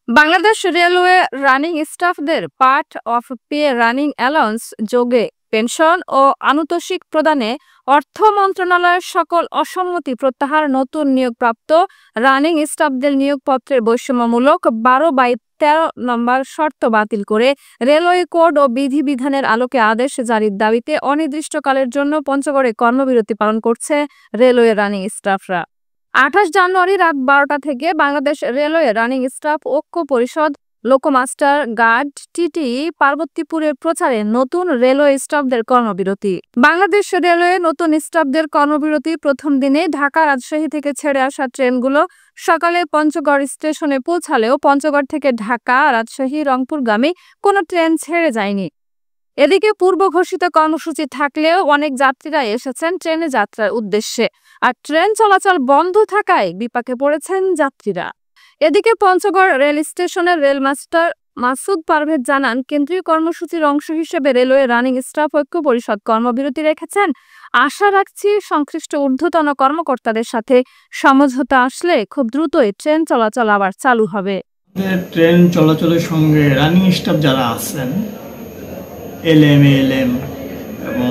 Bangladesh railway running স্টাফদের part of pay running allowance যোগে pension ও আনুতোষিক প্রদানে অর্থ মন্ত্রণালয়ের সকল অসম্মতি প্রত্যাহার নতুন নিয়োগপ্রাপ্ত রানিং স্টাফদের নিয়োগপত্রের বৈষম্যমূলক 12/13 নম্বর শর্ত বাতিল করে রেলওয়ে কোড ও বিধিবিধানের আলোকে আদেশ জারির দাবিতে অনির্দিষ্টকালের জন্য পঞ্চগড়ে কর্মবিরতি পালন করছে রেলওয়ে রানিং স্টাফরা। 28 জানুয়ারি রাত 12টা থেকে বাংলাদেশ রেলওয়ে রানিং স্টাফ ঐক্য পরিষদ লোকোমাস্টার গার্ড টিটি পার্বতীপুরের প্রচারে নতুন রেলওয়ে স্টাফদের কর্মবিরতি। বাংলাদেশ রেলওয়ে নতুন স্টাফদের কর্মবিরতি প্রথম দিনে ঢাকা রাজশাহী থেকে ছেড়ে আসা ট্রেনগুলো সকালে পঞ্চগড় স্টেশনে পৌঁছালেও পঞ্চগড় থেকে ঢাকা রাজশাহী রংপুরগামী কোনো ট্রেন ছেড়ে যায়নি। এদিকে পূর্ব ঘোষিত কর্মসূচি থাকলেও অনেক যাত্রীরা এসেছেন ট্রেনে যাত্রার উদ্দেশ্যে, আর ট্রেন চলাচল বন্ধ থাকায় বিপাকে পড়েছেন যাত্রীরা। এদিকে পঞ্চগড় রেল স্টেশনের রেলমাস্টার মাসুদ পারভেজ জানান, কেন্দ্রীয় কর্মসূচির অংশ হিসেবে রেলওয়ে রানিং স্টাফ ঐক্য পরিষদ কর্মবিরতি রেখেছেন। আশা রাখছি সংশ্লিষ্ট ঊর্ধ্বতন কর্মকর্তাদের সাথে সমঝোতা আসলে খুব দ্রুতই ট্রেন চলাচল আবার চালু হবে। ট্রেন চলাচলের সঙ্গে রানিং স্টাফ যারা আছেন, এলএম এবং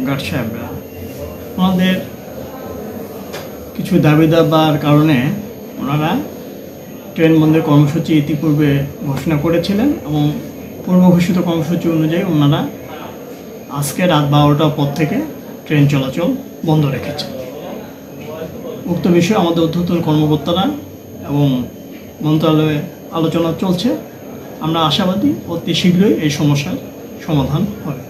গার্ড সাহেবরা, ওনাদের কিছু দাবি দাবার কারণে ওনারা ট্রেন বন্ধের কর্মসূচি ইতিপূর্বে ঘোষণা করেছিলেন এবং পূর্ব ঘোষিত কর্মসূচি অনুযায়ী ওনারা আজকে রাত 12টার পর থেকে ট্রেন চলাচল বন্ধ রেখেছেন। উক্ত বিষয়ে আমাদের ঊর্ধ্বতন কর্মকর্তারা এবং মন্ত্রণালয়ে আলোচনা চলছে। আমরা আশাবাদী অতি শীঘ্রই এই সমস্যার সমাধান হবে।